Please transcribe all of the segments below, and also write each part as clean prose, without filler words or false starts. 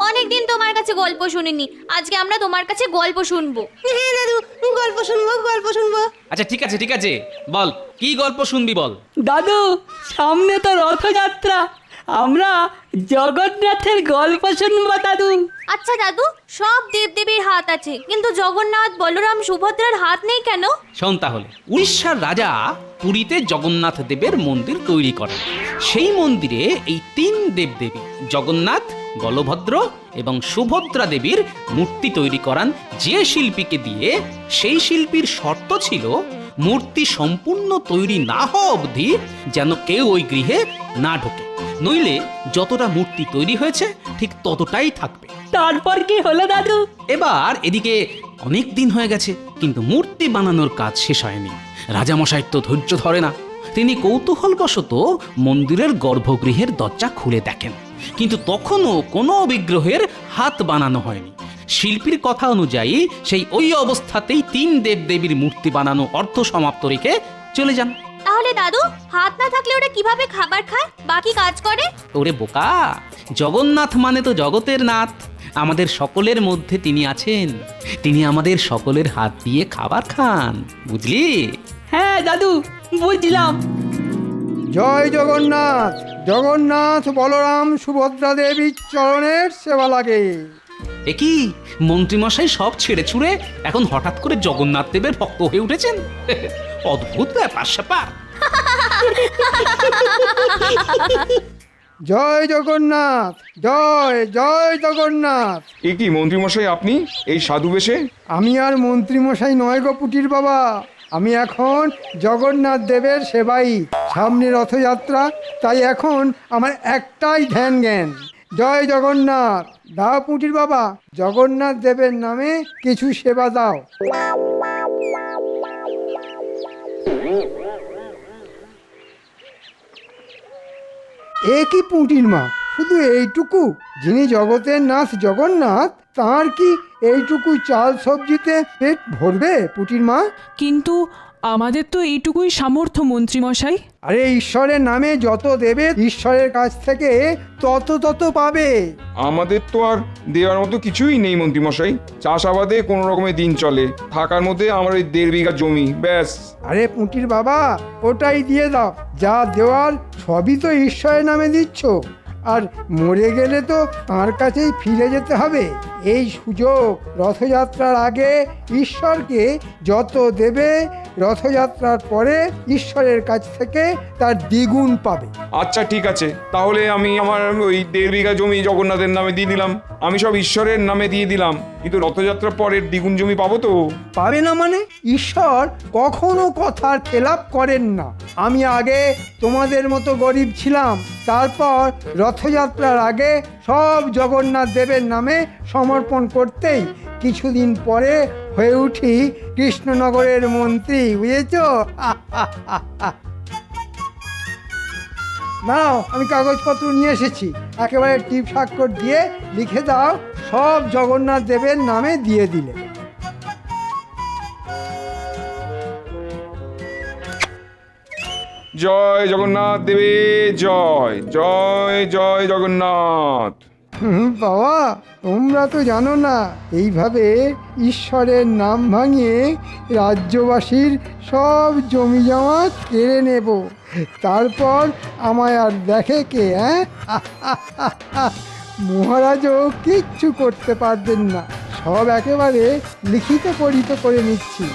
অনেকদিন তোমার কাছে গল্প শুনিনি, আজকে আমরা তোমার কাছে গল্প শুনবো। হ্যাঁ দাদু, গল্প শুনবো গল্প শুনবো। আচ্ছা ঠিক আছে বল, কি গল্প শুনবি বল। দাদু, সামনে তো রথযাত্রা, আমরা জগন্নাথের গল্প শুনবো দাদু। আচ্ছা দাদু, সব দেবদেবীর হাত আছে, কিন্তু জগন্নাথ, বলরাম, সুভদ্রার হাত নেই কেন? শোন তাহলে, উড়িষ্যার রাজা পুরীতে জগন্নাথ দেবের মন্দির তৈরি করেন। সেই মন্দিরে এই তিন দেবদেবী জগন্নাথ, বলভদ্র এবং সুভদ্রা দেবীর মূর্তি তৈরি করান যে শিল্পীকে দিয়ে। সেই শিল্পীর শর্ত ছিল মূর্তি সম্পূর্ণ তৈরি না হওয়া অবধি যেন কেউ ওই গৃহে না ঢোকে, নইলে যতটা মূর্তি তৈরি হয়েছে ঠিক ততটাই থাকবে। তারপর কি হলো দাদু? এবার এদিকে অনেক দিন হয়ে গেছে, কিন্তু মূর্তি বানানোর কাজ শেষ হয়নি। রাজামশাইয়ের তো ধৈর্য ধরে না। তিনি কৌতূহলবশত মন্দিরের গর্ভগৃহের দরজা খুলে দেখেন, কিন্তু তখনও কোনো বিগ্রহের হাত বানানো হয়নি। শিল্পীর কথা অনুযায়ী সেই ওই অবস্থাতেই তিন দেবদেবীর মূর্তি বানানো অর্ধ সমাপ্ত রেখে চলে যান। তাহলে দাদু, হাত না থাকলে ওরা কিভাবে খাবার খায়, বাকি কাজ করে? ওরে বোকা, জগন্নাথ মানে তো জগতের নাথ। আমাদের সকলের মধ্যে তিনি আছেন, তিনি আমাদের সকলের হাত দিয়ে খাবার খান, বুঝলি? হ্যাঁ দাদু, বুঝলাম। জয় জগন্নাথ। জগন্নাথ, বলরাম, সুভদ্রা দেবীর চরণের সেবা লাগে। এ কি, মন্ত্রীমশাই সব ছেড়ে ছুড়ে এখন হঠাৎ করে জগন্নাথ দেবের ভক্ত হয়ে উঠেছেন? অদ্ভুত ব্যাপার স্যাপার। জয় জগন্নাথ, জয় জয় জগন্নাথ। এ কি মন্ত্রীমশাই, আপনি এই সাধু বেশে? আমি আর মন্ত্রীমশাই নয় গো পুটির বাবা, আমি এখন জগন্নাথ দেবের সেবাই। সামনে রথযাত্রা, তাই এখন আমার একটাই ধ্যান জ্ঞান, জয় জগন্নাথ। দাও পুটির বাবা, জগন্নাথ দেবের নামে কিছু সেবা দাও। এ কি পুঁটির মা, শুধু এইটুকু? যিনি জগতের নাথ জগন্নাথ, তার কি এইটুকু চাল সবজিতে পেট ভরবে পুঁটির মা? কিন্তু আমাদের তো এইটুকুই সামর্থ্য মন্ত্রীমশাই। আরে ঈশ্বরের নামে যত দেবে ঈশ্বরের কাছ থেকে তত পাবে। আমাদের তো আর দেওয়ার মতো কিছুই নেই মন্ত্রীমশাই। চাষাবাদে কোনো রকমের দিন চলে, থাকার মধ্যে আমার ওই 1.5 বিঘা জমি, ব্যাস। আরে পুঁটির বাবা, ওটাই দিয়ে দাও। যা দেওয়ার সবই তো ঈশ্বরের নামে দিচ্ছ, আর মরে গেলে তো তাঁর কাছেই ফিরে যেতে হবে। এই সুযোগ, রথযাত্রার আগে ঈশ্বরকে যত দেবে, রথযাত্রার পরে ঈশ্বরের কাছ থেকে তার দ্বিগুণ পাবে। আচ্ছা ঠিক আছে, তাহলে আমি আমার ওই 1.5 বিঘা জমি জগন্নাথের নামে দিয়ে দিলাম। আমি সব ঈশ্বরের নামে দিয়ে দিলাম, কিন্তু রথযাত্রার পরের দ্বিগুণ জমি পাবো তো? পাবে না মানে? ঈশ্বর কখনো কথার খেলাপ করেন না। আমি আগে তোমাদের মতো গরিব ছিলাম, তারপর রথযাত্রার আগে সব জগন্নাথ দেবের নামে সমর্পণ করতেই কিছুদিন পরে হয়ে উঠি কৃষ্ণনগরের মন্ত্রী, বুঝেছ? নাও, আমি কাগজপত্র নিয়ে এসেছি, একেবারে টিপ স্বাক্ষর দিয়ে লিখে দাও, সব জগন্নাথ দেবের নামে দিয়ে দিলে। জয় জগন্নাথ দেবে, জয় জয় জয় জগন্নাথ। বাবা, তোমরা তো জানো না, এইভাবে ঈশ্বরের নাম ভাঙিয়ে রাজ্যবাসীর সব জমি জমা কেড়ে নেব, তারপর আমায় আর দেখে কে? মহারাজও কিচ্ছু করতে পারবেন না, সব একেবারে লিখিত পড়িত করে নিচ্ছি।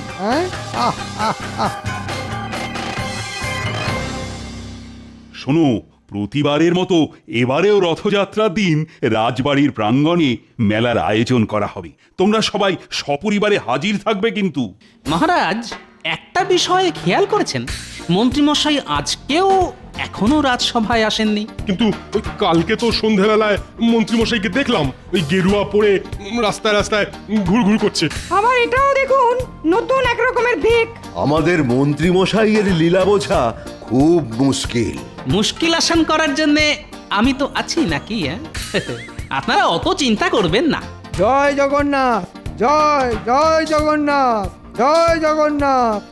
শোনো, প্রতিবারের মতো এবারেও রথযাত্রার দিন রাজবাড়ির প্রাঙ্গণে মেলার আয়োজন করা হবে। তোমরা সবাই সপরিবারে হাজির থাকবে কিন্তু। মহারাজ, একটা বিষয়ে খেয়াল করেছেন, মন্ত্রীমশাই আজকেও এখনো রাজসভায় আসেননি। কিন্তু ওই কালকে তো সন্ধ্যাবেলায় মন্ত্রীমশাইকে দেখলাম ওই গেরুয়া পরে রাস্তায় রাস্তায় ঘুরঘুর করছে। আবার এটাও দেখুন, নতুন এক রকমের ভিক। আমাদের মন্ত্রী মশাইয়ের লীলা বোঝা খুব মুশকিল। মুশকিল আসান করার জন্যে আমি তো আছি নাকি? আপনারা অত চিন্তা করবেন না। জয় জগন্নাথ, জয় জয় জগন্নাথ, জয় জগন্নাথ।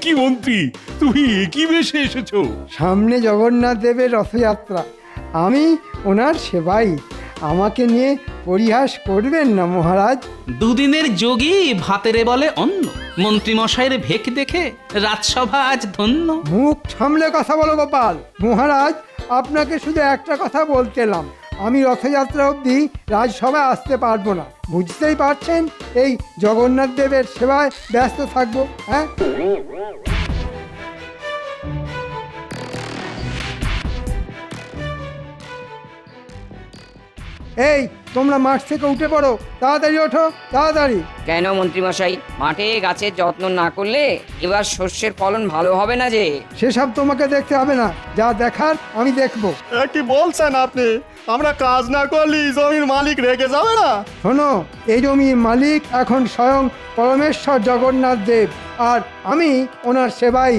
কি মন্ত্রী, তুমি একই বেশে এসেছো? সামনে জগন্নাথ দেবের রথযাত্রা, আমি ওনার সেবাই। আমাকে নিয়ে পরিহাস করবেন না মহারাজ। দুদিনের যোগী ভাতেরে বলে অন্ন। মন্ত্রী মশাইয়ের ভেক দেখে রাজসভা আজ ধন্য। মুখ সামলে কথা বলো গোপাল। মহারাজ, আপনাকে শুধু একটা কথা বলতেলাম, আমি রথযাত্রা অবধি রাজসভায় আসতে পারবো না। বুঝতেই পারছেন, এই জগন্নাথ দেবের সেবায় ব্যস্ত থাকবো। হ্যাঁ, এই তোমরা মাঠ থেকে উঠে পড়ো, তাড়াতাড়ি ওঠো, তাড়াতাড়ি। কেন মন্ত্রীমশাই, মাঠে গাছের যত্ন না করলে এবার শস্যের ফলন ভালো হবে না যে? সেসব তোমাকে দেখতে হবে না, যা দেখার আমি দেখবো। কি বলছেন আপনি? আমরা কাজ না করলে জমির মালিক রেগে যাবে না? শোনো, এই জমির মালিক এখন স্বয়ং পরমেশ্বর জগন্নাথ দেব, আর আমি ওনার সেবাই।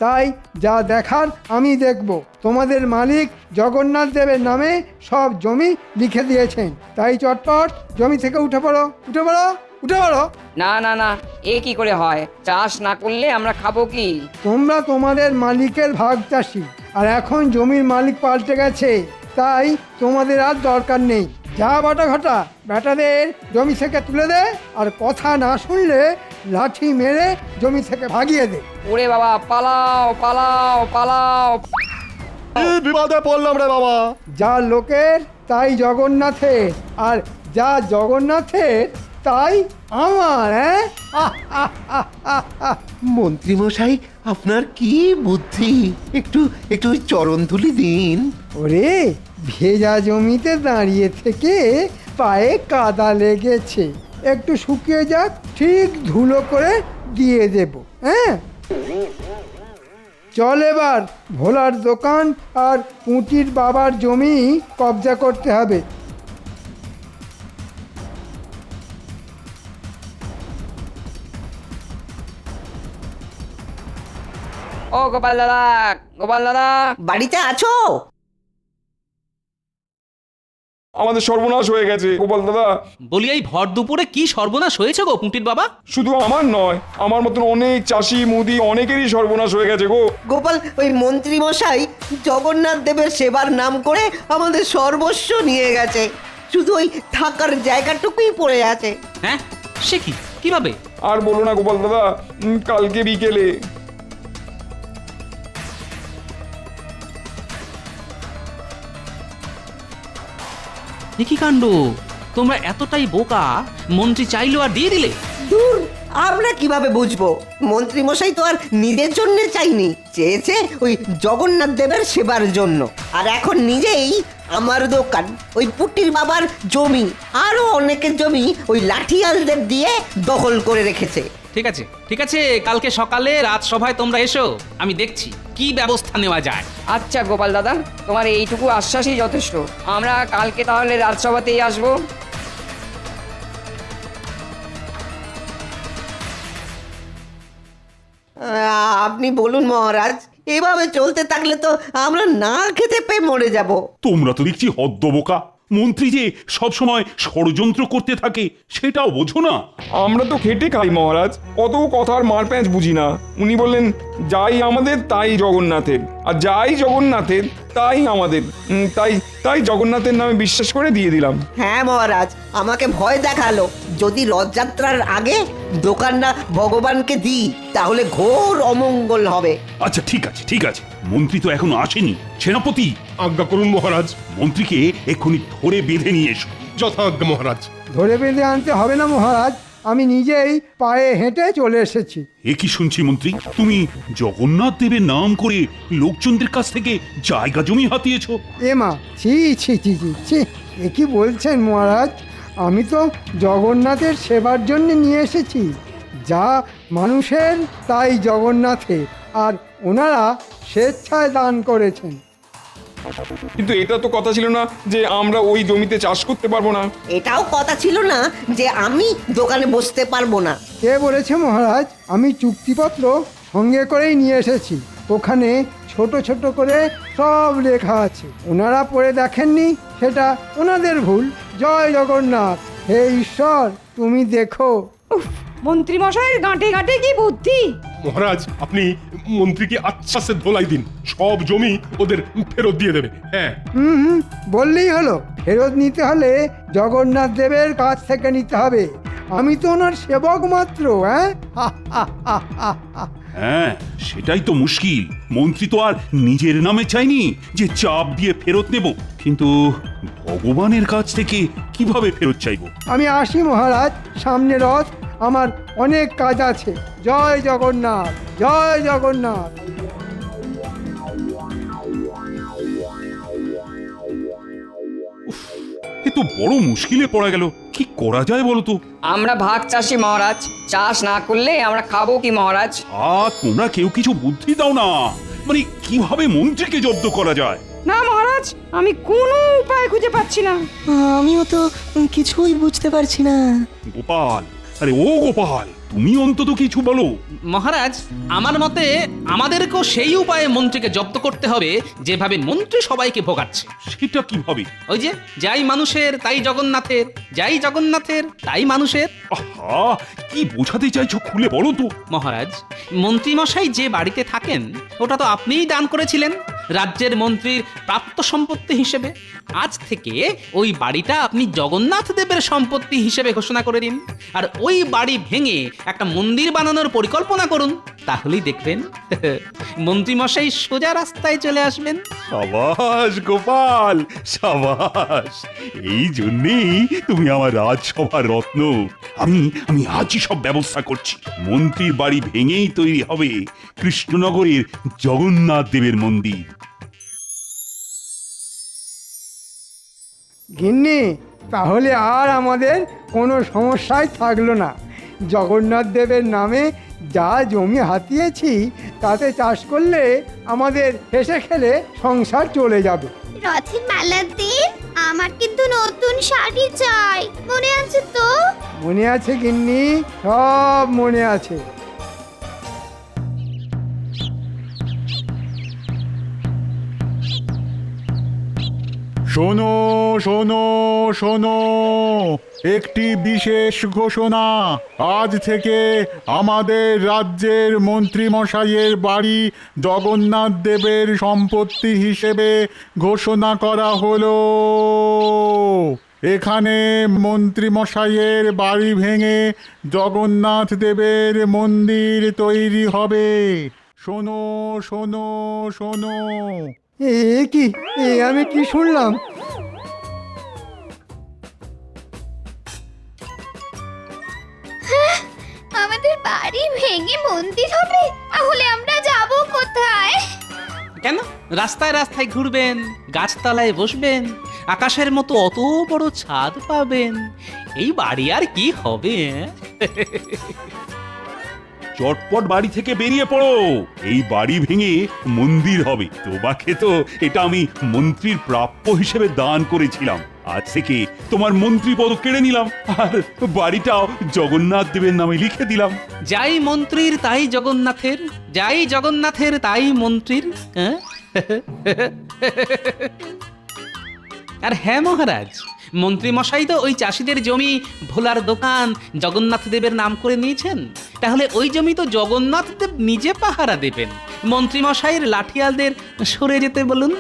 তাই যা দেখার আমি দেখব। তোমাদের মালিক জগন্নাথ দেবের নামে সব জমি লিখে দিয়েছেন, তাই চটপট জমি থেকে উঠে পড়ো, উঠে পড়ো, উঠে পড়ো। না না না, এ কি করে হয়? চাষ না করলে আমরা খাবো কি? তোমরা তোমাদের মালিকের ভাগ চাষি, আর এখন জমির মালিক পাল্টে গেছে, তাই তোমাদের আর দরকার নেই। যা বাটা ঘটা, বেটাদের জমি থেকে তুলে দে, আর কথা না শুনলে লাঠি মেরে জমি থেকে ভাগিয়ে দে। ওরে বাবা, পালাও পালাও পালাও! বিপদে পড়লাম রে বাবা। যা লোকের তাই জগন্নাথের, আর যা জগন্নাথের তাই আমার। মন্ত্রীমশাই, আপনার কি বুদ্ধি! একটু একটু চরণ ধুলি দিন। ওরে, ভেজা জমিতে দাঁড়িয়ে থেকে পায়ে কাদা লেগেছে, একটু শুকিয়ে যাক, ঠিক ধুলো করে দিয়ে দেব। হ্যাঁ, চল এবার ভোলার দোকান আর পুঁটির বাবার জমি কবজা করতে হবে। ও গোপাল দাদা, গোপাল দাদা! বাড়িতে আছো? আমাদের সর্বনাশ হয়ে গেছে গোপাল দাদা। বলি, এই ভর দুপুরে কি সর্বনাশ হয়েছে গো পুঁটির বাবা? শুধু আমার নয়, আমার মতন অনেক চাষি মুদি অনেকেরই সর্বনাশ হয়ে গেছে গো। গোপাল, ওই মন্ত্রী মশাই জগন্নাথ দেবের সেবার নাম করে আমাদের সর্বস্ব নিয়ে গেছে, শুধু ওই থাকার জায়গাটুকুই পড়ে আছে। হ্যাঁ, সে কি, কিভাবে? আর বলো না গোপাল দাদা, কালকে বিকেলে কি কাণ্ড! তোমরা এতটাই বোকা, মন্ত্রী চাইলো আর দিয়ে দিলে? দূর, আমরা কিভাবে বুঝবো? মন্ত্রী মশাই তো আর নিজের জন্য চাইনি, চেয়েছে ওই জগন্নাথ দেবের সেবার জন্য। আর এখন নিজেই আমার দোকান, ওই পুটির বাবার জমি, আরো অনেকের জমি ওই লাঠিয়ালদের দিয়ে দখল করে রেখেছে। ঠিক আছে, ঠিক আছে, কালকে সকালে রাজসভায় তোমরা এসো, আমি দেখছি কি ব্যবস্থা নেওয়া যায়। আচ্ছা গোপাল দাদা, তোমার এইটুকু আশ্বাসই যথেষ্ট। আমরা কালকে তাহলে রাজসভাতেই আসবো। আপনি বলুন মহারাজ, এভাবে চলতে থাকলে তো আমরা না খেতে পেয়ে মরে যাব। তোমরা তো দেখছি হদ্দবোকা। মন্ত্রী যে সবসময় ষড়যন্ত্র করতে থাকে সেটাও বোঝো না। আমরা তো খেটে খাই মহারাজ, অত কথার মার প্যাঁচ বুঝি না। উনি বললেন যাই আমাদের তাই জগন্নাথের, আর যাই জগন্নাথের তাই আমাদের। তাই তাই জগন্নাথের নামে বিশ্বাস করে দিয়ে দিলাম। হ্যাঁ মহারাজ, আমাকে ভয় দেখালো, যদি রথযাত্রার আগে দোকানটা ভগবানকে দিই তাহলে ঘোর অমঙ্গল হবে। আচ্ছা ঠিক আছে, ঠিক আছে, মন্ত্রী তো এখনো আসেনি। সেনাপতি, আজ্ঞা করুন মহারাজ। মন্ত্রীকে এক্ষুনি ধরে বেঁধে নিয়ে এসো। যথাজ্ঞা মহারাজ। ধরে বেঁধে আনতে হবে না মহারাজ, আমি নিজেই পায়ে হেঁটে চলে এসেছি। এ কি শুনছি মন্ত্রী, তুমি জগন্নাথ দেবের নাম করে লোকজনদের কাছ থেকে জায়গা জমি হাতিয়েছ? এ মা, ছি ছি ছি ছি ছি, এ কি বলছেন মহারাজ? আমি তো জগন্নাথের সেবার জন্য নিয়ে এসেছি। যা মানুষের তাই জগন্নাথের, আর ওনারা স্বেচ্ছায় দান করেছেন। কিন্তু এটা তো কথা ছিল না যে আমরা ওই জমিতে চাষ করতে পারবো না। এটাও কথা ছিল না যে আমি দোকানে বসতে পারবো না। কে বলেছে মহারাজ? আমি চুক্তিপত্র সঙ্গে করেই নিয়ে এসেছি, ওখানে ছোট ছোট করে সব লেখা আছে। ওনারা পড়ে দেখেননি, সেটা ওনাদের ভুল। জয় জগন্নাথ। হে ঈশ্বর তুমি দেখো। মন্ত্রী মশাইয়ের গাঁটে গাঁটে কি বুদ্ধি! মহারাজ আপনি মন্ত্রীকে আচ্ছাসে ধোলাই দিন, সব জমি ওদের ফেরত দিয়ে দেবে। হ্যাঁ, হুম, বললেই হলো। ফেরত নিতে হলে জগন্নাথ দেবের কাছ থেকে নিতে হবে। আমি তো ওনার সেবক মাত্র। হ্যাঁ, সেটাই তো মুশকিল। মন্ত্রী তো আর নিজের নামে চাইনি যে চাপ দিয়ে ফেরত নেব, কিন্তু ভগবানের কাছ থেকে কিভাবে ফেরত চাইবো? আমি আসি মহারাজ, সামনে রথ, আমার অনেক কাজ আছে। জয় জগন্নাথ, জয় জগন্নাথ। এ তো বড় মুশকিলে পড়া গেল। কি করা যায় বলো তো? আমরা ভাগ চাষি মহারাজ, চাষ না করলে আমরা খাবো কি মহারাজ? তোমরা কেউ কিছু বুদ্ধি দাও না, মানে কিভাবে মন্ত্রীকে জব্দ করা যায়? না মহারাজ, আমি কোনো উপায় খুঁজে পাচ্ছি না। আমিও তো কিছুই বুঝতে পারছি না। গোপাল, আরে ও গোপাল, তুমি অন্তত কিছু বলো। মহারাজ, আমার মতে আমাদেরকেও সেই উপায়ে মন্ত্রীকে জব্দ করতে হবে যেভাবে মন্ত্রী সবাইকে ভোগাচ্ছে। সেটা কিভাবে? ওই যে, যাই মানুষের তাই জগন্নাথের, যাই জগন্নাথের তাই মানুষের। আহা, কি বোঝাতে চাইছো খুলে বলো তো। মহারাজ, মন্ত্রীমশাই যে বাড়িতে থাকেন ওটা তো আপনিই দান করেছিলেন রাজ্যের মন্ত্রীর প্রাপ্ত সম্পত্তি হিসেবে। আজ থেকে ওই বাড়িটা আপনি জগন্নাথ দেবের সম্পত্তি হিসেবে ঘোষণা করে দিন, আর ওই বাড়ি ভেঙে একটা মন্দির বানানোর পরিকল্পনা করুন। তাহলেই দেখবেন মন্ত্রীমশাই সোজা রাস্তায় চলে আসবেন। সাবাস গোপাল, সাবাস। এই জন্যেই তুমি আমার রাজসভার রত্ন। আমি আজই সব ব্যবস্থা করছি। মন্ত্রীর বাড়ি ভেঙেই তৈরি হবে কৃষ্ণনগরের জগন্নাথ দেবের মন্দির। গিন্নি, তাহলে আর আমাদের কোনো সমস্যাই থাকলো না। জগন্নাথ দেবের নামে যা জমি হাতিয়েছি তাতে চাষ করলে আমাদের হেসে খেলে সংসার চলে যাবে। রথের মেলার দিন আমার কিন্তু নতুন শাড়ি চাই, মনে আছে তো? মনে আছে গিন্নি, সব মনে আছে। শোনো শোনো শোনো, একটি বিশেষ ঘোষণা। আজ থেকে আমাদের রাজ্যের মন্ত্রীমশাইয়ের বাড়ি জগন্নাথ দেবের সম্পত্তি হিসেবে ঘোষণা করা হলো। এখানে মন্ত্রীমশাইয়ের বাড়ি ভেঙে জগন্নাথ দেবের মন্দির তৈরি হবে। শোনো শোনো শোনো। এ কি, আমি কি শুনলাম? আমাদের বাড়ি ভেঙে মন্দির হবে? তাহলে আমরা যাব কোথায়? কেন? রাস্তায় রাস্তায় ঘুরবেন, গাছতলায় বসবেন, আকাশের মতো অত বড় ছাদ পাবেন। এই বাড়ি আর কি হবে? চটপট বাড়ি থেকে বেরিয়ে পড়ো। এই বাড়ি ভেঙে মন্দির হবে। তোমাকে তো এটা আমি মন্ত্রীর প্রাপ্য হিসেবে দান করেছিলাম। আজ থেকে তোমার মন্ত্রী পদ কেড়ে নিলাম, আর বাড়িটাও জগন্নাথ দেবের নামে লিখে দিলাম। যাই মন্ত্রীর তাই জগন্নাথের, যাই জগন্নাথের তাই মন্ত্রীর। হ্যাঁ? আর হ্যাঁ মহারাজ, মন্ত্রী মশাই তো ওই চাষিদের জমি ভোলার দোকান জগন্নাথ দেবের নাম করে নিয়েছেন। তাহলে ওই জমি তো জগন্নাথ দেব নিজে পাহারা দেবেন। মন্ত্রী মশাইয়ের লাঠিয়ালদের সরে যেতে বলুন।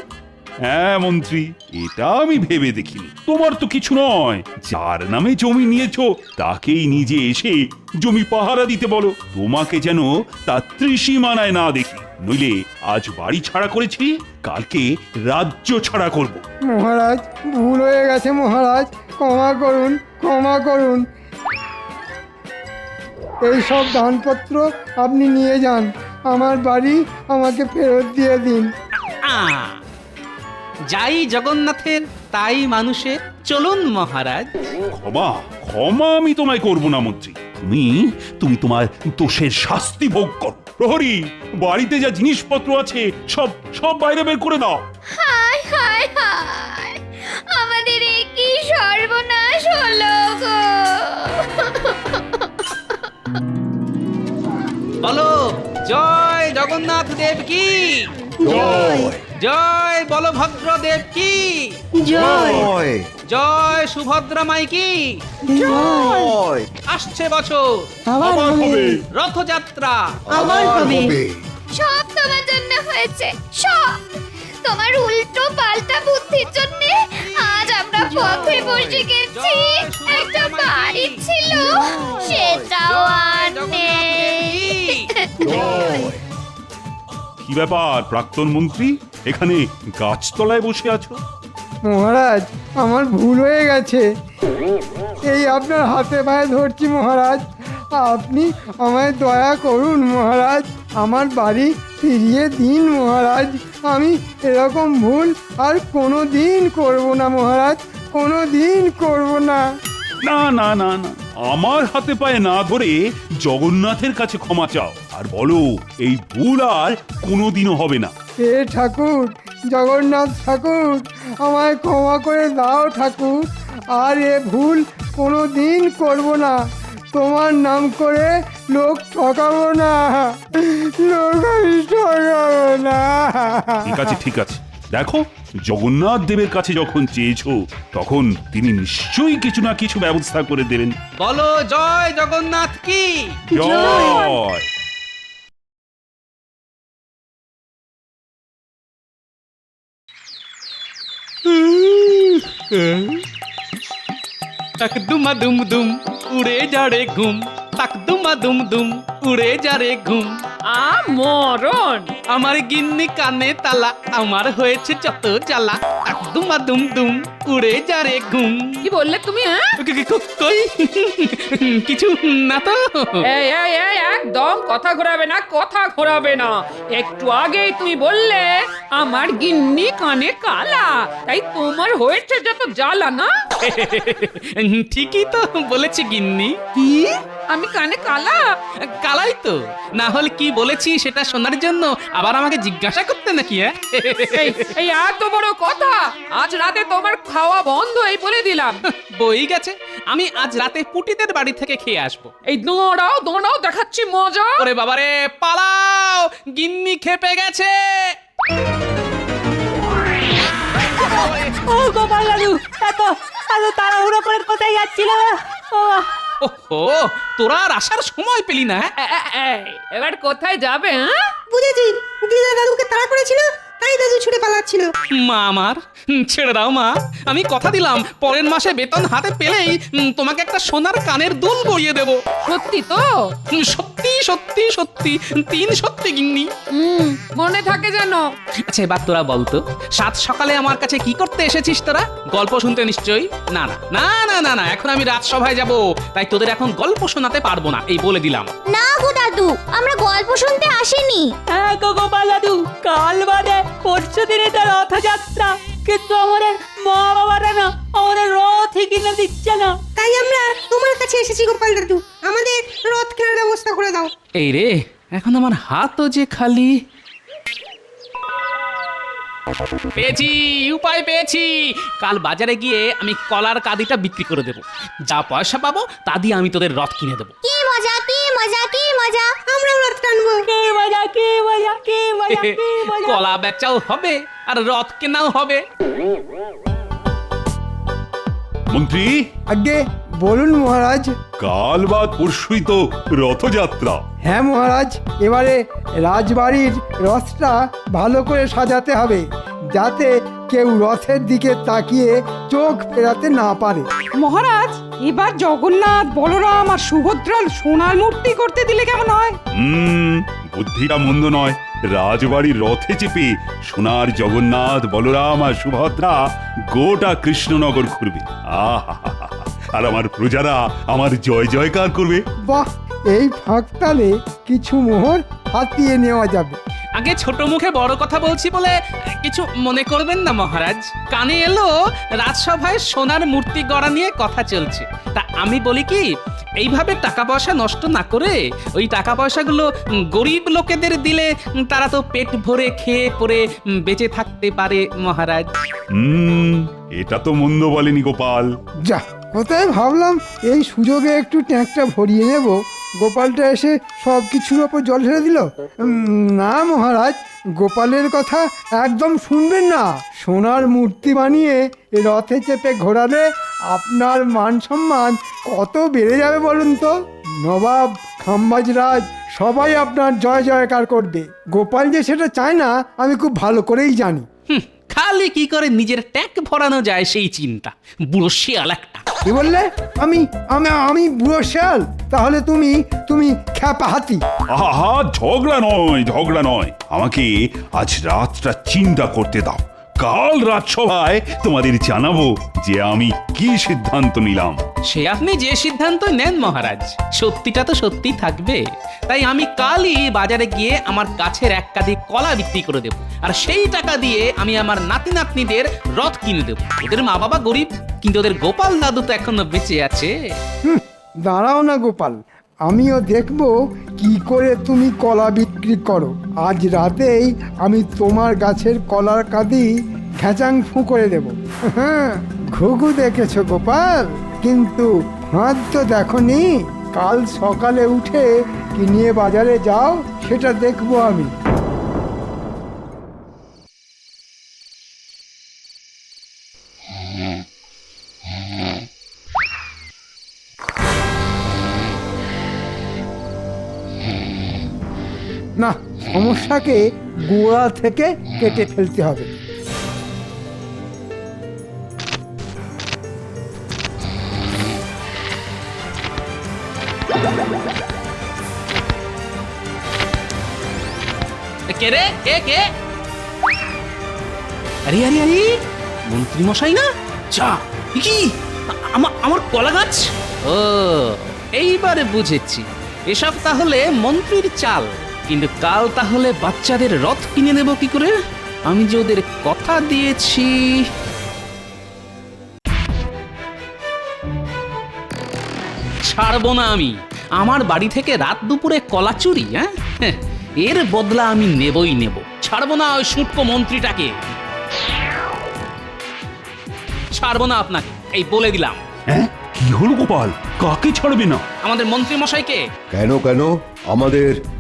হ্যাঁ মন্ত্রী, এটা আমি ভেবে দেখিনি। তোমার তো কিছু নয়, যার নামে জমি নিয়েছো তাকেই নিজে এসে জমি পাহারা দিতে বলো। তোমাকে যেন তা ত্রিসীমানায় না দেখি, নইলে আজ বাড়ি ছাড়া করেছি, কালকে রাজ্য ছাড়া করব। মহারাজ, ভুল হয়ে গেছে মহারাজ, ক্ষমা করুন, ক্ষমা করুন। এই সব দানপত্র আপনি নিয়ে যান, আমার বাড়ি আমাকে ফেরত দিয়ে দিন। যাই জগন্নাথের তাই মানুষের, চলুন মহারাজ। ক্ষমা ক্ষমা আমি তোমায় করব না মন্ত্রী। তুমি তোমার দোষের শাস্তি ভোগ করো। প্রহরী, বাড়িতে যা জিনিসপত্র আছে সব সব বাইরে বের করে দাও। হায় হায় হায়, আমাদের কি সর্বনাশ হলো গো! বলো জয় জগন্নাথ দেব কি জয়, জয় বলভদ্র দেব কি জয় জয় সুভদ্রা মাই কি জয় আসছে বছর আবার হবে রথযাত্রা আবার হবে সব তোমার জন্য হয়েছে, সব তোমার উল্টো পাল্টা বুদ্ধির জন্য আজ আমরা পথে বসে গেছি। একটা বাড়ি ছিল, সেটাও আর নেই। কি ব্যাপার প্রাক্তন মন্ত্রী, এখানে গাছতলায় বসে আছো? মহারাজ আমার ভুল হয়ে গেছে, এই আপনার হাতে পায়ে ধরছি মহারাজ, আপনি আমায় দয়া করুন মহারাজ, আমার বাড়ি ফিরিয়ে দিন মহারাজ। আমি এরকম ভুল আর কোনো দিন করবো না মহারাজ, কোনো দিন করবো না। না না না না, আমার হাতে পায়ে না ধরে জগন্নাথের কাছে ক্ষমা চাও আর বলো এই ভুল আর কোনোদিনও হবে না। হে ঠাকুর, জগন্নাথ ঠাকুর, আমায় ক্ষমা করে দাও ঠাকুর, আর এ ভুল কোনো দিন করবো না। তোমার নাম করে লোক ঠকাবো না, লোক আমি ঠকাবো না। ঠিক আছে ঠিক আছে, দেখো জগন্নাথ দেবের কাছে যখন চেয়েছো তখন তিনি নিশ্চয়ই কিছু না কিছু ব্যবস্থা করে দেবেন। বলো জয় জগন্নাথ কি জয়। তাক দুমা দুম দুম উড়ে যা রে ঘুম, তাক দুমা দুম দুম উড়ে যা রে ঘুম। মরণ আমার গিন্নি কানে তালা, আমার হয়েছে যত জ্বালা, তাক দুমা দুম দুম উড়ে যা রে ঘুম। কি বললে তুমি? কই কিছু না তো। এই এই এই একদম কথা ঘোরাবে না, কথা ঘোরাবে না। একটু আগেই তুমি বললে আমার গিন্নি কানে কালা, তাই তোমার হয়েছে যত জ্বালা না? ঠিকই তো বলেছি গিন্নি। কি আমি কানে কালা? কালাই তো, না হলে কি বলেছি সেটা শোনার জন্য আবার আমাকে জিজ্ঞাসা করতে নাকি? এই এত বড় কথা, আজ রাতে তোমার খাওয়া বন্ধ, এই বলে দিলাম। বই গেছে, আমি আজ রাতে পুটিদের বাড়ি থেকে খেয়ে আসবো। এই দৌড়াও দৌড়াও, দেখাচ্ছি মজা। ওরে বাবারে পালাও, গিন্নি খেপে গেছে। ও গোপাল দাদু, এত এত তাড়াহুড়ো করে কোথায় যাচ্ছিল? ওহো, তোরা আর আসার সময় পেলি না? এবার কোথায় যাবে? বুঝেছি, দিদা দাদুকে তাড়া করেছিল, তাই দাদু ছুটে পালাচ্ছিল। মা আমার, ছেড়ে দাও মা, আমি কথা দিলাম পরের মাসে বেতন হাতে পেলেই তোমাকে একটা সোনার কানের দুল গড়িয়ে দেব। সত্যি তো? সত্যি সত্যি সত্যি, 3 সত্যি গিন্নি। মনে থাকে যেন। আচ্ছা এবার তোরা বলতো, সাত সকালে আমার কাছে কি করতে এসেছিস তোরা? গল্প শুনতে নিশ্চয়ই? না না না না না না, এখন আমি রাজসভায় যাব, তাই তোদের এখন গল্প শোনাতে পারবো না, এই বলে দিলাম। না গো দাদু, আমরা গল্প শুনতে আসিনি। হ্যাঁ গো গোপাল দাদু, কাল বাদে পরশু দিনে তো রথযাত্রা, কিন্তু আমাদের মা বাবারা না আমাদের রথই কিনে দিচ্ছে না, তাই আমরা তোমার কাছে এসেছি গোপাল দাদু, আমাদের রথ কেনার ব্যবস্থা করে দাও। এই রে, এখন আমার হাতও যে খালি। পেয়েছি, উপায় পেয়েছি। কাল বাজারে গিয়ে আমি কলার কাঁদিটা বিক্রি করে দেবো, যা পয়সা পাবো তা দিয়ে আমি তোদের রথ কিনে দেবো। কি মজা, কি মজা, কি মজা, আমরাও রথ টানবো। কি মজা কি মজা কি মজা কি মজা। কলা বেচাও হবে আর রথ কেনাও হবে। মন্ত্রী, আগে বলুন মহারাজ। কাল বা পরশুই তো রথযাত্রা। হ্যাঁ মহারাজ, এবারে রাজবাড়ির রথটা ভালো করে সাজাতে হবে, যাতে কেউ রথের দিকে তাকিয়ে চোখ ফেরাতে না পারে। মহারাজ, এবার জগন্নাথ বলরাম আর সুভদ্রার সোনার মূর্তি করতে দিলে কেমন হয়? বুদ্ধিটা মন্দ নয়। রাজবাড়ির রথে চেপে সোনার জগন্নাথ বলরাম আর সুভদ্রা গোটা কৃষ্ণনগর ঘুরবে। আহা, আর আমার প্রজারা আমার জয় জয়কার করবে। বাহ, এই ফাঁকতালে কিছু মোহর হাতিয়ে নেওয়া যাবে। আগে ছোট মুখে বড় কথা বলছি বলে কিছু মনে করবেন না মহারাজ। কানে এলো রাজসভায় সোনার মূর্তি গড়া নিয়ে কথা চলছে, তা আমি বলি কি, এইভাবে টাকা পয়সা নষ্ট না করে ওই টাকা পয়সাগুলো গরিব লোকেদের দিলে তারা তো পেট ভরে খেয়ে পরে বেঁচে থাকতে পারে মহারাজ। এটা তো মন্দ বলেনি গোপাল। যা, কোথায় ভাবলাম এই সুযোগে একটু ট্যাঙ্কটা ভরিয়ে নেব, গোপালটা এসে সব কিছুর ওপর জল ঢেলে দিল। না মহারাজ, গোপালের কথা একদম শুনবেন না। সোনার মূর্তি বানিয়ে রথে চেপে ঘোরালে আপনার মান সম্মান কত বেড়ে যাবে বলুন তো। নবাব, খাম্বাজরাজ সবাই আপনার জয় জয়কার করবে। গোপাল যে সেটা চায় না আমি খুব ভালো করেই জানি। খালি কি করে নিজের ট্যাগ ভরানো যায় সেই চিন্তা, বুড়ো শিয়াল একটা। কি বললে? আমি আমি আমি বুড়ো শেয়াল? তাহলে তুমি খ্যাপা হাতি। আহা, ঝগড়া নয়, আমাকে আজ রাতটা চিন্তা করতে দাও। কাল রাজসভায় তোমাদের জানাবো যে আমি কি সিদ্ধান্ত নিলাম। সে আপনি যে সিদ্ধান্ত নেন মহারাজ, সত্যিটা তো সত্যি থাকবে। তাই আমি কালই বাজারে গিয়ে আমার গাছের এক কাঁদি কলা বিক্রি করে দেব, আর সেই টাকা দিয়ে আমি আমার নাতি নাতনিদের রথ কিনে দেব। ওদের মা বাবা গরিব, কিন্তু ওদের গোপাল দাদু তো এখনো বেঁচে আছে। দাঁড়াও না গোপাল, আমিও দেখব কি করে তুমি কলা বিক্রি করো। আজ রাতেই আমি তোমার গাছের কলার কাঁদি ঘ্যাচাং ফু করে দেব। ঘুঘু দেখেছো গোপাল, কিন্তু হাত তো দেখোনি। কাল সকালে উঠে কি নিয়ে বাজারে যাও সেটা দেখবো আমি। না, সমস্যাকে গোড়া থেকে কেটে ফেলতে হবে। কে রে? কে? আরে আরে আরে, মন্ত্রী মশাই না? যা, কি আমার কলা গাছ? ও, এইবারে বুঝেছি, এসব তাহলে মন্ত্রীর চাল। কিন্তু কাল তাহলে বাচ্চাদের রথ কিনে নেব কি করে? আমি যে ওদের কথা দিয়েছি। ছাড়বো না আমি আমার বাড়ি থেকে রাত দুপুরে কলা চুরি। হ্যাঁ, এর বদলা আমি নেবই নেব। ছাড়বো না ওই সুটকো মন্ত্রীটাকে, ছাড়বো না আপনাকে, এই বলে দিলাম। হ্যাঁ, কি হলো গোপাল? কাকে ছাড়বে না? আমাদের মন্ত্রী মশাইকে। কেন?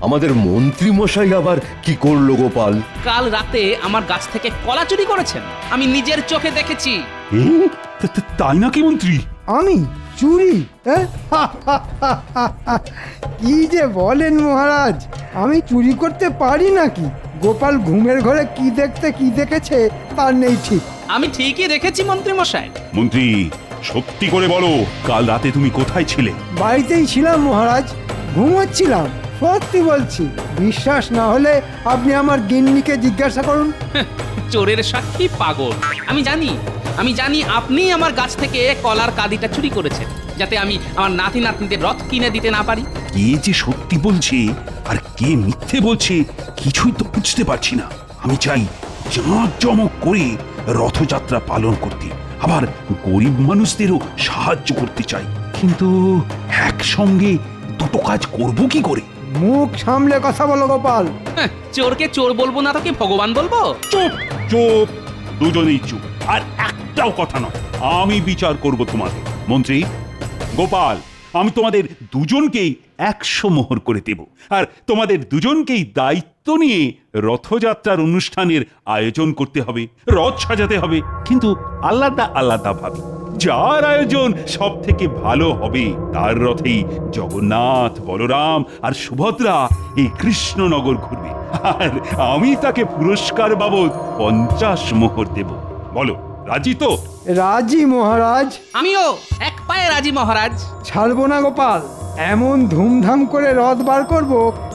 আমাদের মন্ত্রী মশাই আবার কি করলো গোপাল? কাল রাতে আমার গাছ থেকে কলা চুরি করেছেন, আমি নিজের চোখে দেখেছি। তাই নাকি মন্ত্রী? আমি চুরি? কি যে বলেন মহারাজ, আমি চুরি করতে পারি নাকি? গোপাল ঘুমের ঘরে কি দেখেছে তার নেই ঠিক। আমি ঠিকই দেখেছি মন্ত্রী মশাই। মন্ত্রী, সত্যি করে বলো, কাল রাতে তুমি কোথায় ছিলে? বাড়িতেই ছিলাম মহারাজ, ঘুমোচ্ছিলাম। সত্যি বলছি, বিশ্বাস না হলে আপনি আমার গিন্নিকে জিজ্ঞাসা করুন। চোরের সাক্ষী পাগল। আমি জানি আপনি আমার গাছ থেকে কলার কাঁদিটা চুরি করেছেন, যাতে আমি আমার নাতি নাতনিদের রথ কিনে দিতে না পারি। কে যে সত্যি বলছে আর কে মিথ্যে বলছে কিছুই তো বুঝতে পারছি না। আমি চাই জাঁকজমক করে রথযাত্রা পালন করতে, আবার গরিব মানুষদেরও সাহায্য করতে চাই, কিন্তু একসঙ্গে দুটো কাজ করব কি করে? মুখ সামলে কথা বলো গোপাল। চোরকে চোর বলবো না, তোকে ভগবান বলবো? চুপ চুপ, দুজনেই চুপ, আর একটাও কথা নয়। আমি বিচার করব তোমাদের। মন্ত্রী, গোপাল, আমি তোমাদের দুজনকেই 100 মোহর করে দেব, আর তোমাদের দুজনকেই দায়িত্ব নিয়ে রথযাত্রার অনুষ্ঠানের আয়োজন করতে হবে, রথ সাজাতে হবে, কিন্তু আলাদা আলাদা ভাবে। যার আয়োজন সব থেকে ভালো হবে তার রথেই জগন্নাথ, বলরাম আর সুভদ্রা এই কৃষ্ণনগর ঘুরবে, আর আমি তাকে পুরস্কার বাবদ 50 মোহর দেব। বলো, রাজি তো? রাজি মহারাজ। আমিও এক পায়ে রাজি মহারাজ। ছাড়বো না গোপাল, এমন ধুমধাম করে রথ বার করব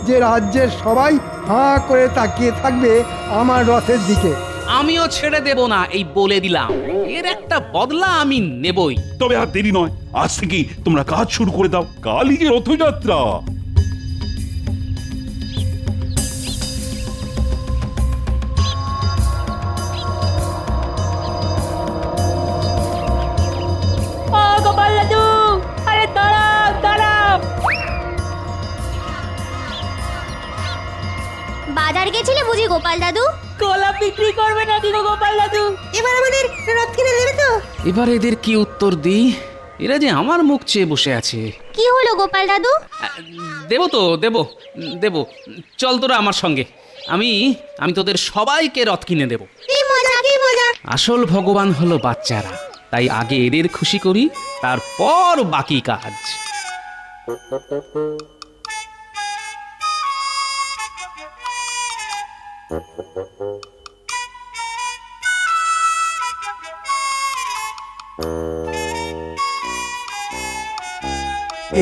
যে রাজ্যের সবাই হাঁ করে তাকিয়ে থাকবে আমার রথের দিকে। আমিও ছেড়ে দেব না, এই বলে দিলাম। এর একটা বদলা আমি নেবই। তবে আর দেরি নয়, আজ থেকেই তোমরা কাজ শুরু করে দাও। কালই যে রথযাত্রা। গোপাল দাদু, আরে দাঁড়াও। বাজার গেছিলে বুঝি গোপাল দাদু? কলা বিক্রি করবে নাকি গো গোপাল দাদু? এবার আমাদের রথ কিনে দেবে তো? এবার এদের কি উত্তর দিই? এরা যে আমার মুখ চেয়ে বসে আছে। কি হলো গোপাল দাদু? দেব তো, দেব। চল তোরা আমার সঙ্গে, আমি আমি তোদের সবাইকে রথ কিনে দেব। কি মজা কি মজা! আসল ভগবান হলো বাচ্চারা, তাই আগে এদের খুশি করি, তারপর বাকি কাজ।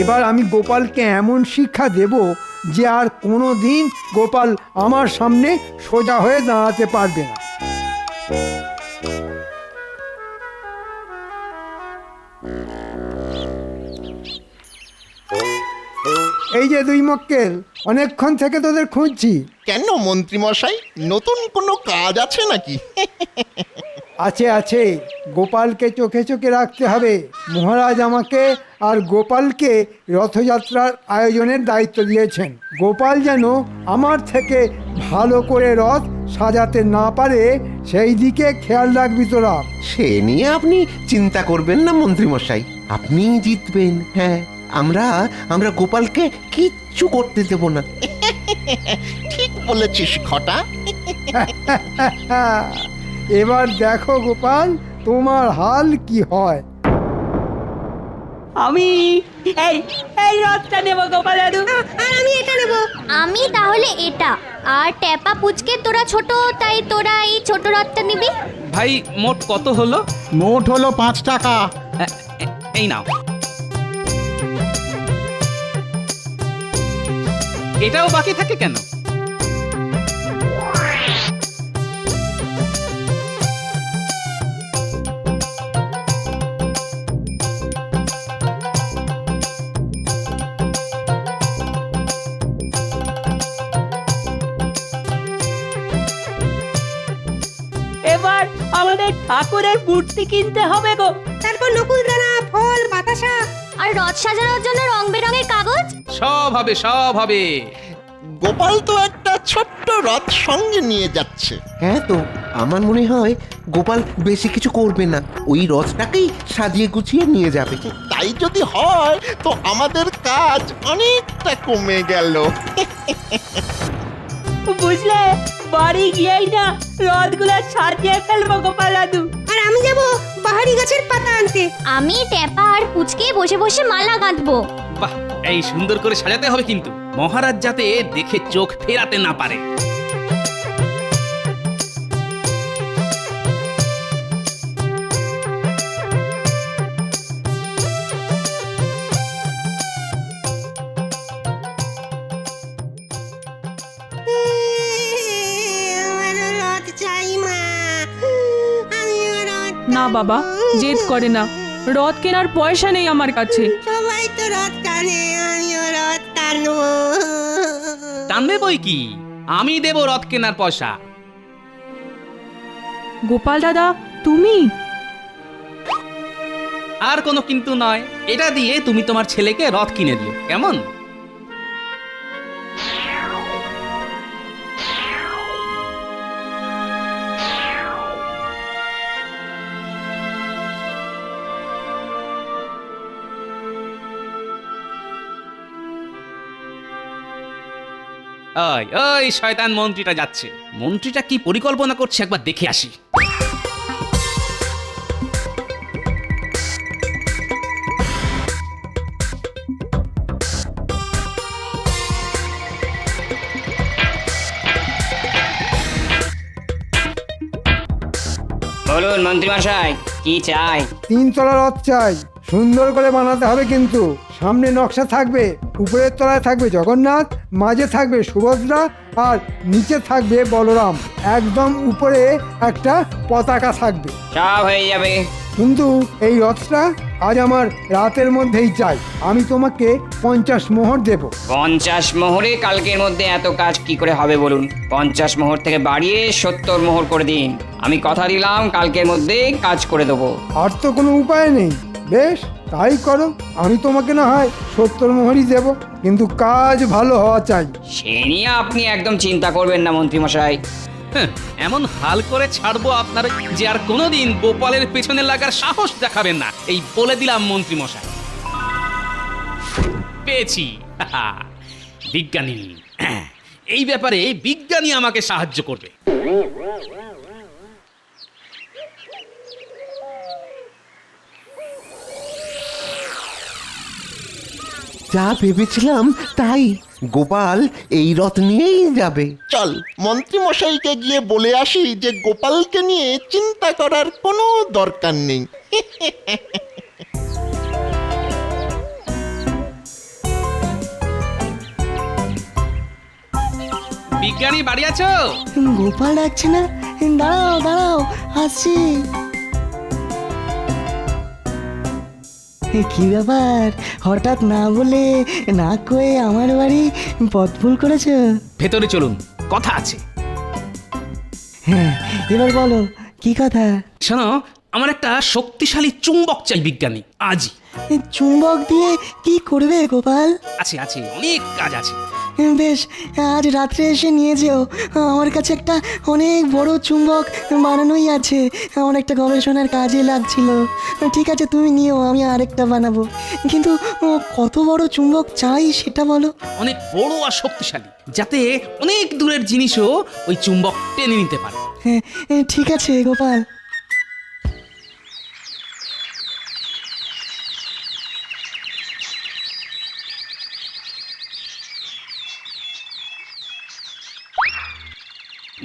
এবার আমি গোপালকে এমন শিক্ষা দেব যে আর কোনো দিন গোপাল আমার সামনে সোজা হয়ে দাঁড়াতে পারবে না। এই যে দুই মক্কেল, অনেকক্ষণ থেকে তোদের খুঁজছি। কেন মন্ত্রী মশাই, নতুন কোনো কাজ আছে নাকি? আছে আছে, গোপালকে চোখে চোখে রাখতে হবে। মহারাজ আমাকে আর গোপালকে রথযাত্রার আয়োজনের দায়িত্ব দিয়েছেন। গোপাল যেন আমার থেকে ভালো করে রথ সাজাতে না পারে সেই দিকে খেয়াল রাখবি তোরা। সে নিয়ে আপনি চিন্তা করবেন না মন্ত্রী মশাই, আপনি জিতবেন। হ্যাঁ, আমরা গোপালকে কিচ্ছু করতে দেব না। ঠিক বলেছিস খটা। এবার দেখো গোপাল, তোমার হাল কি হয়। আমি এই রথটা নেব গোপাল দাদু। আর আমি এটা নেব। আমি তাহলে এটা। আর ট্যাপা পুচকে তোরা ছোট, তাই তোরা এই ছোট রথটা নিবি। ভাই মোট কত হলো? মোট হলো 5 টাকা। এই নাও। এটাও বাকি থাকে কেন? এবার আমাদের ঠাকুরের মূর্তি কিনতে হবে গো। তারপর নকুলদানা, ফল, বাতাসা আর রথ সাজানোর জন্য রং বেরঙের কাগজ। সব হবে, সব হবে। গোপাল তো একটা ছোট্ট রথ সঙ্গে নিয়ে যাচ্ছে। হ্যাঁ তো, আমার মনে হয় গোপাল বেশি কিছু করবে না, ওই রথটাকেই সাজিয়ে গুছিয়ে নিয়ে যাবে। তাই যদি হয় তো আমাদের কাজ অনেকটা কমে গেল। বুঝলে, বাড়ি গিয়েই না রথগুলো সাজিয়ে ফেলবো গোপাল দাদু। আর আমি যাব বাহারি গাছের পাতা আনতে। আমি ট্যাপা আর পুচকে বসে বসে মালা গাঁথবো। বাহ, এই সুন্দর করে সাজাতে হবে কিন্তু, মহারাজ যাতে দেখে চোখ ফেরাতে না পারে। না বাবা, জেদ করে না। রথ কেনার পয়সা নেই আমার কাছে। সবাই তো রথ টানে, আমিও রথ টানবো। টানবে বই কি, আমি দেব রথ কেনার পয়সা। গোপাল দাদা, তুমি? আর কোনো কিন্তু নয়, এটা দিয়ে তুমি তোমার ছেলেকে রথ কিনে দিও, কেমন? ওই ওই শয়তান মন্ত্রীটা যাচ্ছে। মন্ত্রীটা কি পরিকল্পনা করছে একবার দেখে আসি। বলুন মন্ত্রী মশাই, কি চাই? 3 তলা রথ চাই, সুন্দর করে বানাতে হবে কিন্তু। সামনে নকশা থাকবে, উপরের তলায় থাকবে জগন্নাথ, মাঝে থাকবে সুভদ্রা আর নিচে থাকবে বলরাম। একদম উপরে একটা পতাকা থাকবে। সব হয়ে যাবে। কিন্তু এই রথটা আজ আমার রাতের মধ্যেই চাই। আমি তোমাকে 50 মোহর দেব। 50 মোহরে কালকের মধ্যে এত কাজ কি করে হবে বলুন? 50 মোহর থেকে বাড়িয়ে 70 মোহর করে দিন। আমি কথা দিলাম কালকের মধ্যে কাজ করে দেবো। আর তো কোনো উপায় নেই। বেশ, তাই করো। আমি তোমাকে না হয় 70 মোহরই দেব, কিন্তু কাজ ভালো হওয়া চাই। সে নিয়ে আপনি একদম চিন্তা করবেন না মন্ত্রী মশাই। এমন হাল করে ছাড়বো আপনার যে আর কোনোদিন গোপালের পেছনে লাগার সাহস দেখাবেন না, এই বলে দিলাম মন্ত্রী মশাই। পেয়েছি বিজ্ঞানী, এই ব্যাপারে বিজ্ঞানী আমাকে সাহায্য করবে। যা ভেবেছিলাম তাই, গোপাল এই রথ নিয়েই যাবে। চল মন্ত্রী মশাইকে গিয়ে বলে আসি যে গোপালকে নিয়ে চিন্তা করার কোনো দরকার নেই। বিজ্ঞানী বাড়ি আছো? গোপাল ডাকছে না, দাঁড়াও দাঁড়াও, আসছি। কি ব্যাপার, হঠাৎ না বলে না কয়ে আমার বাড়ি পথ ভুল করেছো? ভেতরে চলুন, কথা আছে। হ্যাঁ, এবার বলো কি কথা? শোনো, আমার একটা শক্তিশালী চুম্বক চাই বিজ্ঞানী, আজই। চুম্বক দিয়ে কি করবে গোপাল? আছে আছে, অনেক কাজ আছে। বেশ, আজ রাত্রে এসে নিয়ে যেও। আমার কাছে একটা অনেক বড় চুম্বক বানানোই আছে, আমার একটা গবেষণার কাজে লাগছিল। ঠিক আছে, তুমি নিও, আমি আরেকটা বানাবো। কিন্তু কত বড় চুম্বক চাই সেটা বলো। অনেক বড় আর শক্তিশালী, যাতে অনেক দূরের জিনিসও ওই চুম্বক টেনে নিতে পারে। হ্যাঁ, ঠিক আছে গোপাল।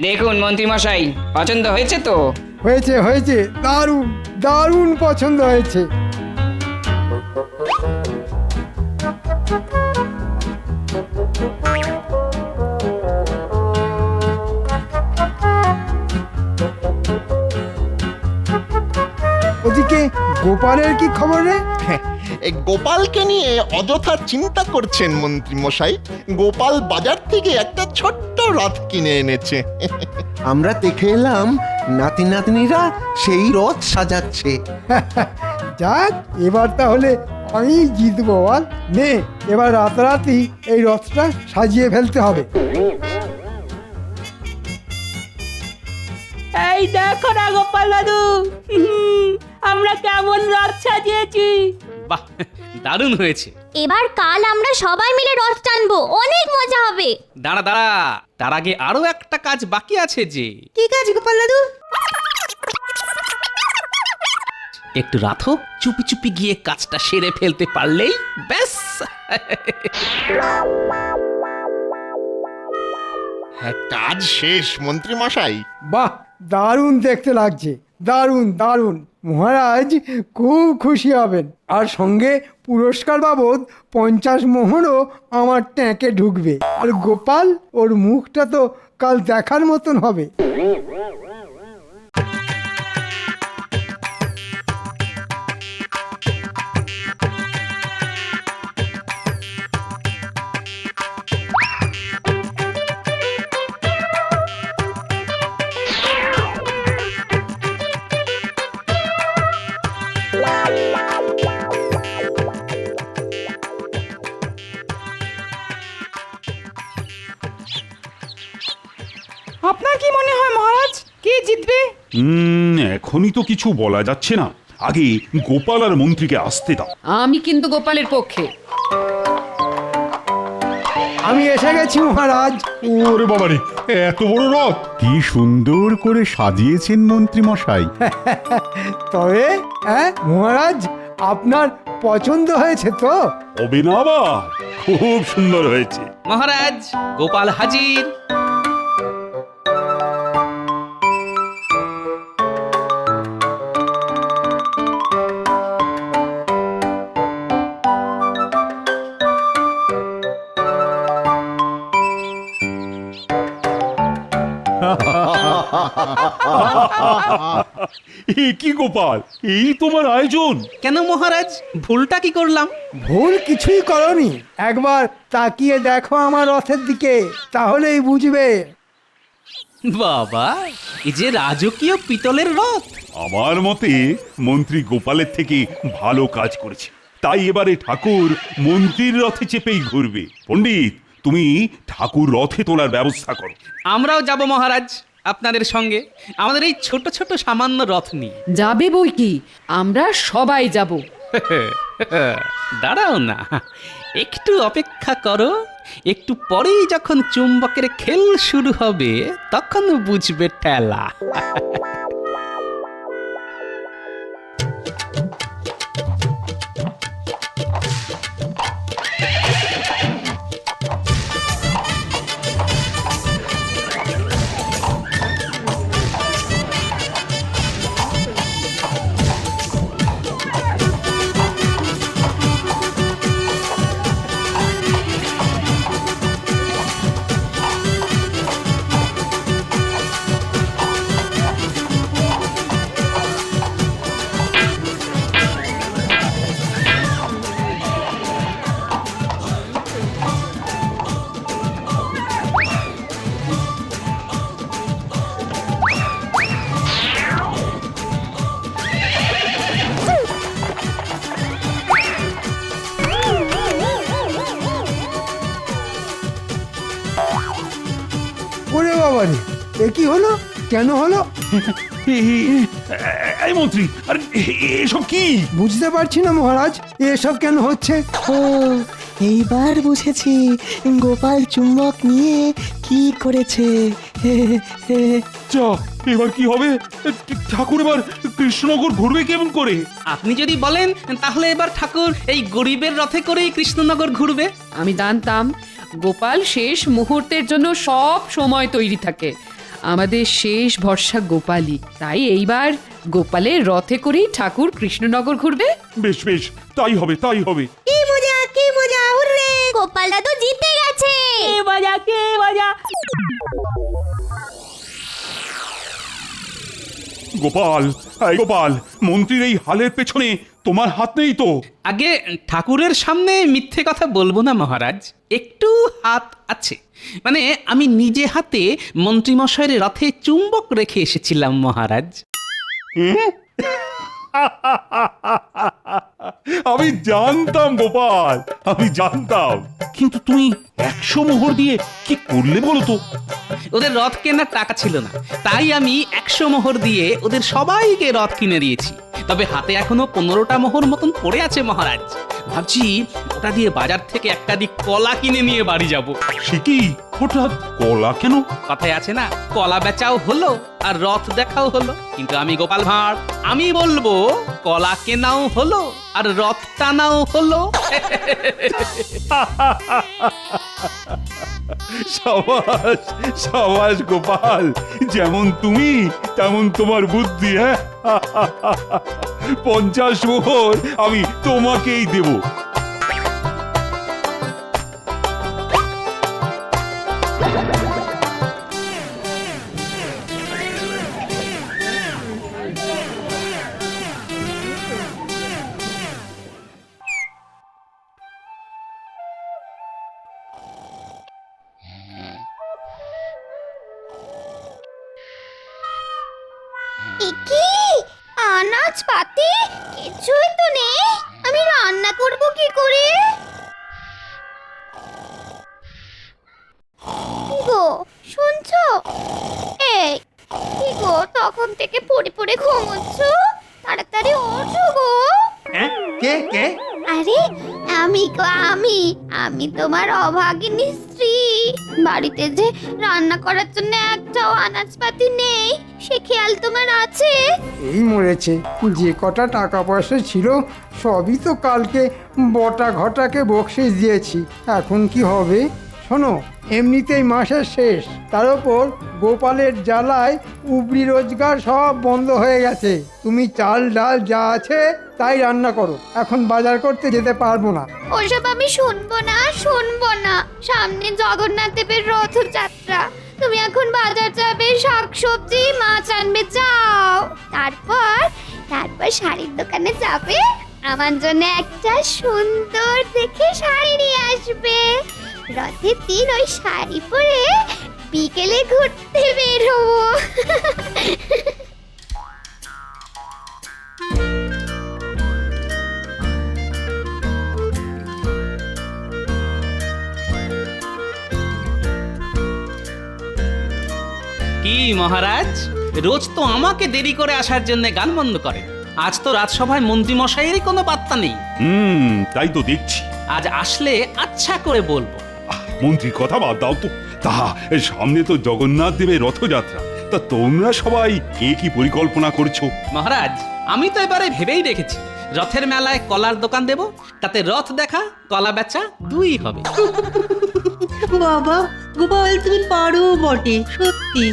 দেখুন মন্ত্রী মশাই, পছন্দ হয়েছে তো? হয়েছে হয়েছে, দারুণ দারুণ পছন্দ হয়েছে। ওদিকে গোপালের কি খবর রে? এই গোপালকে নিয়ে অযথা চিন্তা করছেন মন্ত্রী মশাই। গোপাল বাজার থেকে একটা ছোট্ট রথ কিনে এনেছে। আমরা দেখে এলাম নাতি নাতনিরা সেই রথ সাজাচ্ছে। যাক, এবার তাহলে আমি জিতবো। বল, নে এবার রাতারাতি এই রথটা সাজিয়ে ফেলতে হবে। এই দেখো না গোপাল দাদু, আমরা কেমন রথ সাজিয়েছি। বাহ, দারুণ হয়েছে। এবার কাল আমরা সবাই মিলে রথ টানবো, অনেক মজা হবে। দাঁড়া দাঁড়া, তার আগে আরো একটা কাজ বাকি আছে যে। কি কাজ গোপাল দাদু? একটু রাথো, চুপি চুপি গিয়ে কাজটা সেরে ফেলতে পারলেই ব্যাস। হ্যাঁ, কাজ শেষ মন্ত্রী মশাই। বাহ, দারুণ দেখতে লাগছে, দারুণ দারুণ। মহারাজ খুব খুশি হবেন, আর সঙ্গে পুরস্কার বাবদ 50 মোহরও আমার ট্যাঁকে ঢুকবে। আর গোপাল, ওর মুখটা তো কাল দেখার মতন হবে। আপনার কি মনে হয় মহারাজ, কে জিতবে? এখনই তো কিছু বলা যাচ্ছে না, আগে গোপাল আর মন্ত্রীকে আসতে দাও। আমি কিন্তু গোপালের পক্ষে। আমি এসে গেছি মহারাজ। ওরে বাবারে, এত বড় রথ! কি সুন্দর করে সাজিয়েছেন মন্ত্রী মশাই। তবে মহারাজ, আপনার পছন্দ হয়েছে তো? হবে না আবার, খুব সুন্দর হয়েছে। মহারাজ, গোপাল হাজির। এ কি গোপাল, এই তোমার আয়োজন? কেন মহারাজ, ভুলটা কি করলাম? ভুল কিছুই করনি, একবার তাকিয়ে দেখো আমার রথের দিকে, তাহলেই বুঝবে। বাবা, এই যে রাজকীয় পিতলের রথ। আমার মতে মন্ত্রী গোপালের থেকে ভালো কাজ করেছে, তাই এবারে ঠাকুর মন্ত্রীর রথে চেপেই ঘুরবে। পণ্ডিত, তুমি ঠাকুর রথে তোলার ব্যবস্থা করো। আমরাও যাব মহারাজ আপনাদের সঙ্গে, আমাদের এই ছোট ছোট সামান্য রথ নিয়ে। যাবে বই কি, আমরা সবাই যাব। দাঁড়াও না, একটু অপেক্ষা করো। একটু পরেই যখন চুম্বকের খেল শুরু হবে তখন বুঝবে ঠেলা। ওরে বাবা রে, এ কি হলো? কেন হলো এই মন্ত্রী, আরে এসব কি? বুঝতে পারছি না মহারাজ, এসব কেন হচ্ছে। ও এইবার বুঝেছি গোপাল চুম্বক নিয়ে কি করেছে। যা, এবার কি হবে? ঠাকুর এবার কৃষ্ণনগর ঘুরবে কেমন করে? আপনি যদি বলেন তাহলে এবার ঠাকুর এই গরিবের রথে করেই কৃষ্ণনগর ঘুরবে। আমি জানতাম গোপাল শেষ মুহূর্তের জন্য সব সময় তৈরি থাকে। আমাদের শেষ ভরসা গোপালই, তাই এইবার গোপালের রথে করেই ঠাকুর কৃষ্ণনগর ঘুরবে। বেশ বেশ, তাই হবে তাই হবে। কি মজা, হুররে! গোপাল দাদু জিতে গেছে। কে বাজা কে বাজা। গোপাল, এই গোপাল, মন্ত্রীর এই হালের পেছনে তোমার হাত নেই তো? আগে ঠাকুরের সামনে মিথ্যে কথা বলবো না মহারাজ, একটু হাত আছে। মানে আমি নিজে হাতে মন্ত্রীমশাইয়ের রথে চুম্বক রেখে এসেছিলাম মহারাজ। আমি জানতাম গোপাল, আমি জানতাম, কিন্তু তুমি 100 মোহর দিয়ে কি করলে বলো তো? ওদের রথ কেনার টাকা ছিল না, তাই আমি 100 মোহর দিয়ে ওদের সবাইকে রথ কিনে দিয়েছি। তবে হাতে এখনো 15টা মোহর মতন পড়ে আছে মহারাজ। ভাবছি ওটা দিয়ে বাজার থেকে একটা দিক কলা কিনে নিয়ে বাড়ি যাব। সে কি, হঠাৎ কলা কেন? কথায় আছে না, কলা বেচাও হলো আর রথ দেখাও হলো। কিন্তু আমি গোপাল ভাঁড়, আমি বলবো কলা কেনাও হলো আর রথ টানাও হলো। সাবাস সাবাস গোপাল, যেমন তুমি তেমন তোমার বুদ্ধি। হ্যাঁ, 50 মোহর আমি তোমাকেই দেব। কি আনাজ পাতি কিছুই তো নেই, আমি রান্না করব কি করে? কি গো শুনছো? এই কি গো, তখন থেকে পড়ে পড়ে ঘুমোচ্ছ, তাড়াতাড়ি ওঠো গো। কে কে? আরে আমি গো, আমি তোমার অভাগিনী স্ত্রী। বাড়িতে যে রান্না করার জন্য একটাও আনাজপাতি নেই, সে খেয়াল তোমার আছে? এই মরেছে, যে কটা টাকা পয়সা ছিল সবই তো কালকে বটা ঘটাকে বকশিস দিয়েছি। এখন কি হবে? শোনো, এমনিতেই মাসের শেষ, তার উপর গোপালের জ্বালায় উপরি রোজগার সব বন্ধ হয়ে গেছে। তুমি চাল ডাল যা আছে তাই রান্না করো, এখন বাজার করতে যেতে পারবো না। ওসব আমি শুনবো না। সামনে জগন্নাথ দেবের রথযাত্রা, তুমি এখন বাজার যাবে, শাকসবজি মাছ আনবে, যাও। তারপর শাড়ির দোকানে যাবে, আমার জন্য একটা সুন্দর দেখে শাড়ি নিয়ে আসবে। রথের দিন ওই শাড়ি পরে বিকেলে ঘুরতে বের হবো। কি মহারাজ, রোজ তো আমাকে দেরি করে আসার জন্য গান বন্ধ করেন, আজ তো রাজসভায় মন্ত্রী মশাইয়েরই কোনো পাত্তা নেই। তাই তো দেখছি। আজ আসলে আচ্ছা করে বলবো। মন্ত্রীর কথা বাদ দাও তো। তা সামনে তো জগন্নাথ দেবের রথযাত্রা, তা তোমরা সবাই কে কি পরিকল্পনা করছো? মহারাজ আমি তো এবারে ভেবেই রেখেছি রথের মেলায় কলার দোকান দেব, তাতে রথ দেখা কলা বেচা দুই হবে। বাবা গোপাল তুমি পারো বটে সত্যি।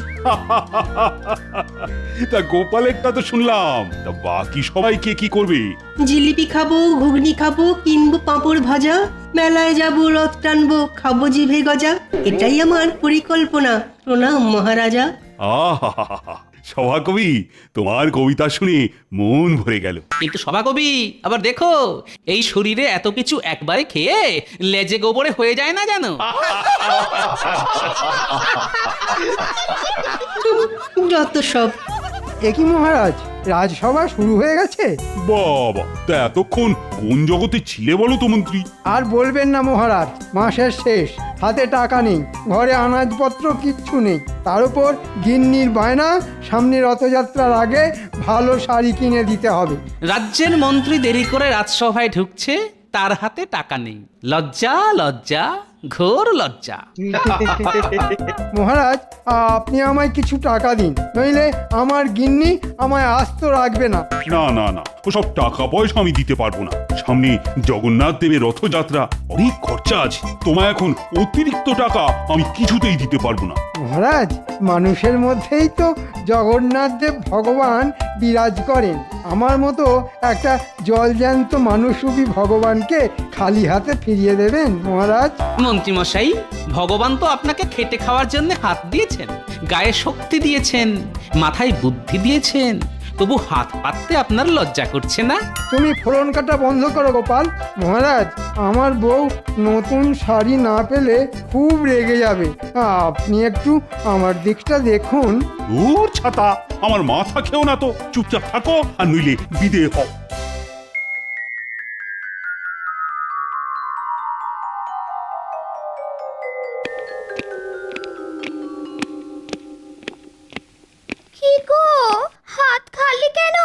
তা গোপালেরটা তো শুনলাম, তা বাকি সবাই কে কি করবে? জিলিপি খাবো, ঘুগনি খাবো, কিনবো পাঁপড় ভাজা, মেলায় যাবো, রথ টানবো, খাবো জিভে গজা। এটাই আমার পরিকল্পনা। প্রণাম মহারাজা। আহা, সভাকবি, তোমার কবিতা শুনে মন ভরে গেল। কিন্তু সভাকবি আবার দেখো, এই শরীরে এত কিছু একবারে খেয়ে লেজে গোবরে হয়ে যায় না জানো। যত সব। একই মহারাজ, রাজসভা শুরু হয়ে গেছে? বাবা, তা এতক্ষণ কোন জগতে ছিলে বলো তো মন্ত্রী? আর বলবেন না মহারাজ, মাসের শেষ, হাতে টাকা নেই, ঘরে আনাজপত্র কিচ্ছু নেই, তার উপর গিন্নির বায়না সামনে রথযাত্রার আগে ভালো শাড়ি কিনে দিতে হবে। রাজ্যের মন্ত্রী দেরি করে রাজসভায় ঢুকছে, তার হাতে টাকা নেই। লজ্জা লজ্জা, ঘোর লজ্জা। মহারাজ, আপনি আমায় কিছু টাকা দিন, নইলে আমার গিন্নি আমায় আস্ত রাখবে না। না না না, ওসব টাকা পয়সা আমি দিতে পারবো না। সামনে জগন্নাথ দেবের রথযাত্রা, অনেক খরচা আছে। তোমায় এখন অতিরিক্ত টাকা আমি কিছুতেই দিতে পারবো না। মহারাজ, মানুষের মধ্যেই তো জগন্নাথ দেব ভগবান বিরাজ করেন। আমার মতো একটা জলজ্যান্ত মানুষরূপী ভগবানকে খালি হাতে ফিরিয়ে দেবেন মহারাজ? মন্ত্রীমশাই, ভগবান তো আপনাকে খেটে খাওয়ার জন্য হাত দিয়েছেন, গায়ে শক্তি দিয়েছেন, মাথায় বুদ্ধি দিয়েছেন, তবু হাত পাততে আপনার লজ্জা করছে না? তুমি ফোড়ন কাটা বন্ধ করো গোপাল। মহারাজ, আমার বউ নতুন শাড়ি না পেলে খুব রেগে যাবে। আপনি একটু আমার দিকটা দেখুন। দূর ছাতা, আমার মাথা খেও না তো, চুপচাপ থাকো আর নইলে বিদে হও। কি গো, হাত খালি কেন?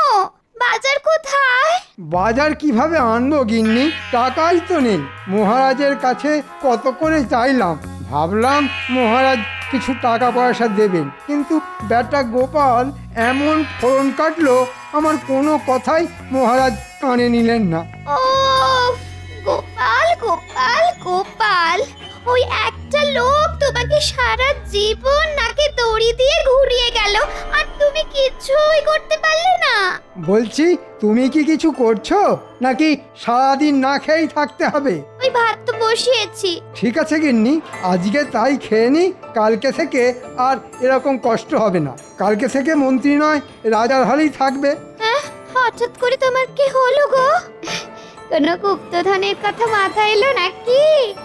বাজার কোথায়? বাজার কিভাবে আনবো গিন্নি? টাকাই তো নেই। মহারাজের কাছে কত করে চাইলাম, ভাবলাম মহারাজ কিছু টাকা পয়সা দেবেন, কিন্তু বেটা গোপাল এমন ফোড়ন কাটলো, আমার কোনো কথাই মহারাজ কানে নিলেন না। ও গোপাল গোপাল গোপাল, ওই একটা লোক তোমাকে সারা জীবন নাকে দড়ি দিয়ে ঘুরিয়ে গেল, আর তুমি কিছুই করতে পারলে না। বলছি, তুমি কি কিছু করছো নাকি সারাদিন না খেয়েই থাকতে হবে? ওই ভাত তো বসিয়েছি। ঠিক আছে গিন্নি, আজকে তাই খেয়ে নি, কালকে থেকে আর এরকম কষ্ট হবে না। কালকে থেকে মন্ত্রী নয়, রাজার হালেই থাকবে। হঠাৎ করে তোমার কি হলো গো? কোনো গুপ্তধনের কথা মাথায় এলো নাকি?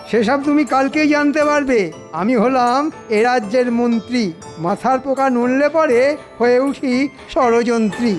সেসব তুমি কালকেই জানতে পারবে। আমি হলাম এ রাজ্যের মন্ত্রী, মাথার পোকা নড়লে পরে হয়ে উঠি ষড়যন্ত্রী।